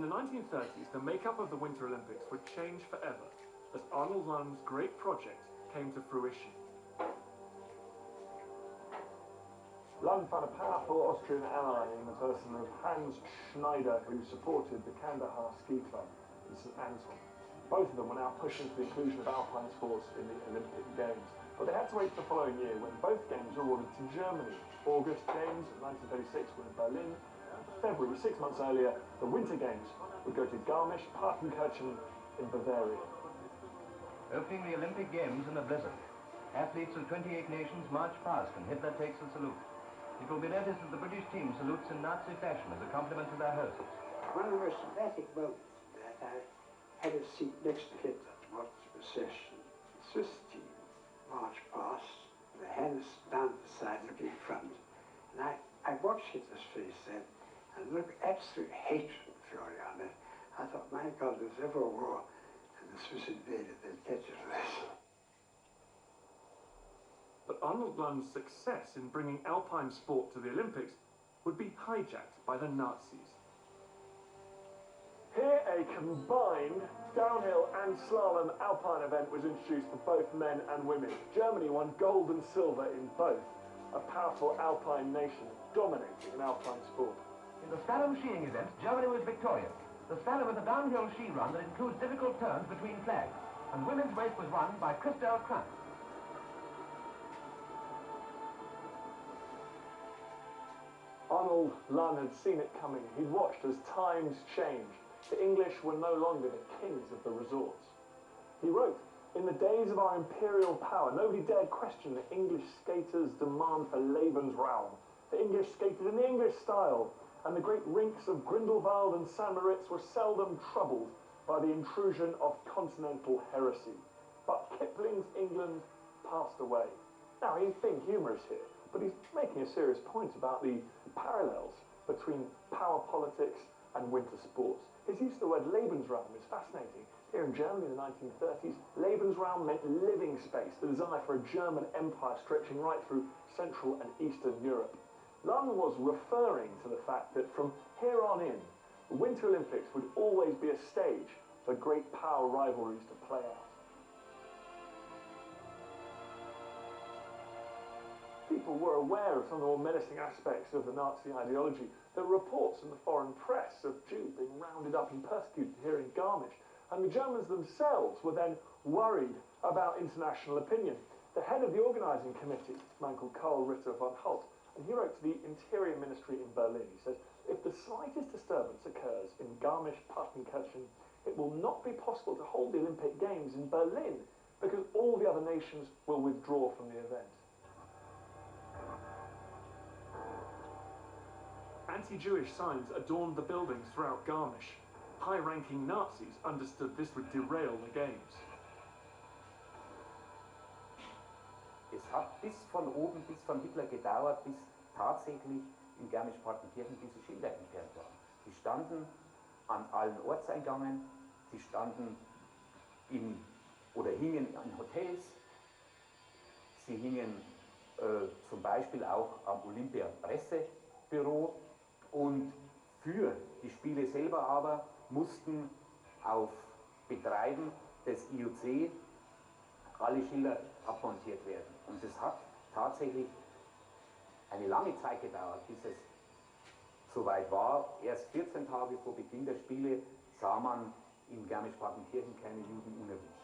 In the 1930s, the makeup of the Winter Olympics would change forever as Arnold Lund's great project came to fruition. Lund found a powerful Austrian ally in the person of Hans Schneider, who supported the Kandahar Ski Club in St. Anton. Both of them were now pushing for the inclusion of alpine sports in the Olympic Games. But they had to wait for the following year when both games were awarded to Germany. August Games of 1936 were in Berlin. And February, 6 months earlier, the Winter Games would go to Garmisch-Partenkirchen in Bavaria. Opening the Olympic Games in a blizzard. Athletes of 28 nations march past and Hitler takes a salute. It will be noticed that the British team salutes in Nazi fashion as a compliment to their hosts. One of the most dramatic moments that I had a seat next to Hitler to watch the procession. The Swiss team marched past, their hands down the side, looking in front. And I watched Hitler's face then, and looked absolute hatred and fury on it. I thought, my God, there's ever a war, and the Swiss invaded, they'd catch us for this. But Arnold Lund's success in bringing alpine sport to the Olympics would be hijacked by the Nazis. Here, a combined downhill and slalom alpine event was introduced for both men and women. Germany won gold and silver in both, a powerful alpine nation dominating in alpine sport. In the slalom skiing event, Germany was victorious. The slalom is a downhill ski run that includes difficult turns between flags, and women's race was won by Christel Kranz. Arnold Lund had seen it coming. He'd watched as times changed. The English were no longer the kings of the resorts. He wrote, "In the days of our imperial power, nobody dared question the English skaters' demand for Lebensraum. The English skated in the English style, and the great rinks of Grindelwald and St. Moritz were seldom troubled by the intrusion of continental heresy. But Kipling's England passed away." Now, he's being humorous here, but he's making a serious point about the parallels between power politics and winter sports. His use of the word Lebensraum is fascinating. Here in Germany in the 1930s, Lebensraum meant living space, the desire for a German empire stretching right through Central and Eastern Europe. Lund was referring to the fact that from here on in, the Winter Olympics would always be a stage for great power rivalries to play out. People were aware of some of the more menacing aspects of the Nazi ideology. There were reports in the foreign press of Jews being rounded up and persecuted here in Garmisch, and the Germans themselves were then worried about international opinion. The head of the organising committee, a man called Karl Ritter von Holt, and he wrote to the Interior Ministry in Berlin. He says, "If the slightest disturbance occurs in Garmisch-Partenkirchen, it will not be possible to hold the Olympic Games in Berlin because all the other nations will withdraw from the event." Anti-Jewish signs adorned the buildings throughout Garmisch. High-ranking Nazis understood this would derail the Games. Es hat bis von oben, bis von Hitler gedauert, bis tatsächlich in Garmisch-Partenkirchen diese Schilder entfernt waren. Sie standen an allen Ortseingängen, sie standen oder hingen in Hotels, sie hingen zum Beispiel auch am Olympia-Pressebüro, und für die Spiele selber aber mussten auf Betreiben des IOC alle Schilder abmontiert werden. Und es hat tatsächlich eine lange Zeit gedauert, bis es soweit war. Erst 14 Tage vor Beginn der Spiele sah man in Garmisch-Partenkirchen keine Juden unerwünscht.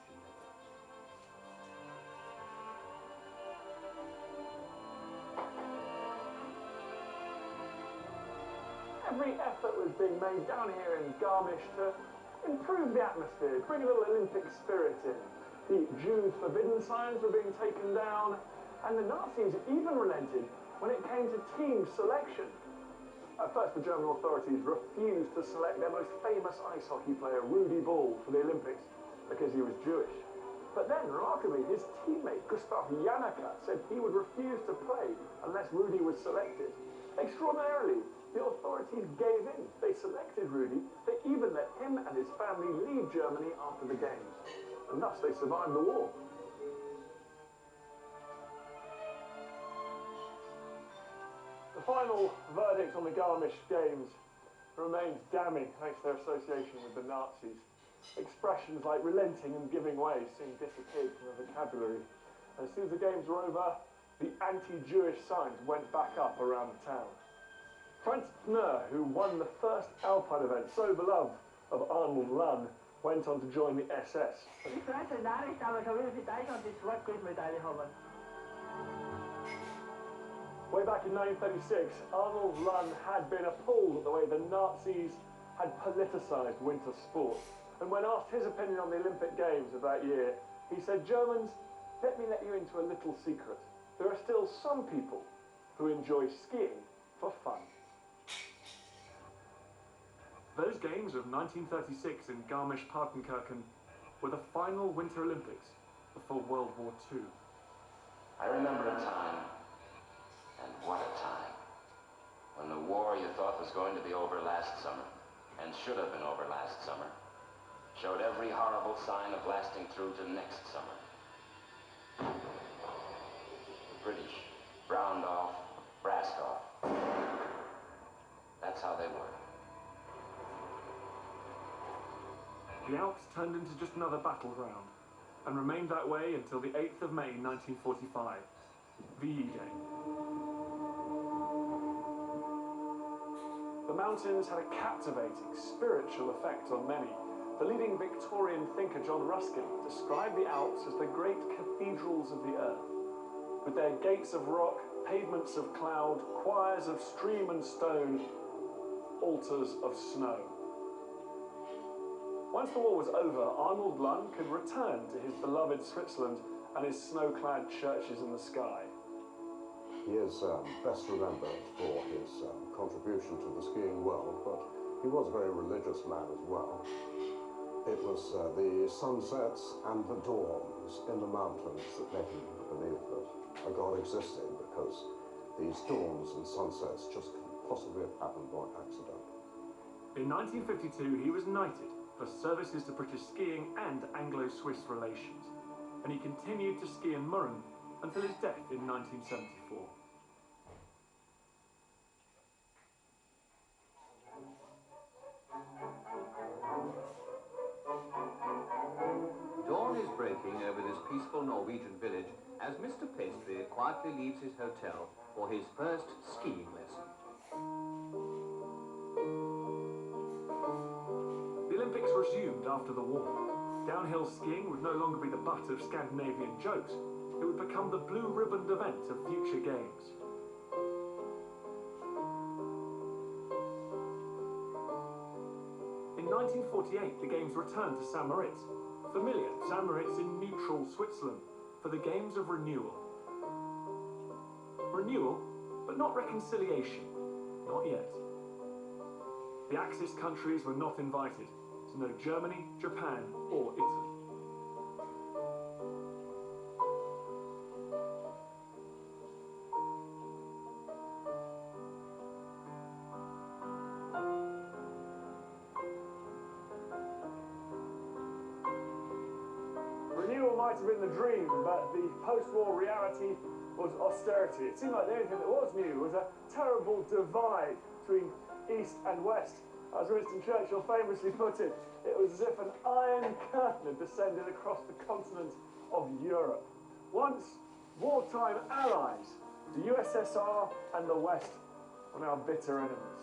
Every effort was being made down here in Garmisch to improve the atmosphere, bring a little Olympic spirit in. The Jews' forbidden signs were being taken down, and the Nazis even relented when it came to team selection. At first, the German authorities refused to select their most famous ice hockey player, Rudi Ball, for the Olympics because he was Jewish. But then, remarkably, his teammate, Gustav Janaka, said he would refuse to play unless Rudi was selected. Extraordinarily, the authorities gave in. They selected Rudi. They even let him and his family leave Germany after the Games. And thus they survived the war. The final verdict on the Garmisch Games remained damning thanks to their association with the Nazis. Expressions like relenting and giving way soon disappeared from the vocabulary. And as soon as the games were over, the anti-Jewish signs went back up around the town. Franz Pneur, who won the first Alpine event, so beloved of Arnold Lunn, went on to join the SS. Ich weiß es auch nicht, aber ich habe für Deutschland die Schwarzgoldmedaille haben. Way back in 1936, Arnold Lunn had been appalled at the way the Nazis had politicised winter sport. And when asked his opinion on the Olympic Games of that year, he said, "Germans, let me let you into a little secret. There are still some people who enjoy skiing for fun." Those games of 1936 in Garmisch-Partenkirchen were the final Winter Olympics before World War II. I remember a time, and what a time, when the war you thought was going to be over last summer, and should have been over last summer, showed every horrible sign of lasting through to next summer. The British browned off, brassed off. That's how they were. The Alps turned into just another battleground, and remained that way until the 8th of May 1945, VE Day. The mountains had a captivating spiritual effect on many. The leading Victorian thinker John Ruskin described the Alps as the great cathedrals of the earth, with their gates of rock, pavements of cloud, choirs of stream and stone, altars of snow. Once the war was over, Arnold Lunn could return to his beloved Switzerland and his snow-clad churches in the sky. He is best remembered for his contribution to the skiing world, but he was a very religious man as well. It was the sunsets and the dawns in the mountains that made him believe that a God existed, because these dawns and sunsets just couldn't possibly have happened by accident. In 1952, he was knighted for services to British skiing and Anglo-Swiss relations, and he continued to ski in Murren until his death in 1974. Dawn is breaking over this peaceful Norwegian village as Mr. Pastry quietly leaves his hotel for his first skiing lesson. The Olympics resumed after the war. Downhill skiing would no longer be the butt of Scandinavian jokes. It would become the blue-ribboned event of future games. In 1948, the games returned to St. Moritz. Familiar, St. Moritz in neutral Switzerland, for the Games of Renewal. Renewal, but not reconciliation. Not yet. The Axis countries were not invited, so no Germany, Japan, or Italy. Renewal might have been the dream, but the post-war reality was austerity. It seemed like the only thing that was new was a terrible divide between East and West. As Winston Churchill famously put it, it was as if an iron curtain had descended across the continent of Europe. Once wartime allies, the USSR and the West were now bitter enemies.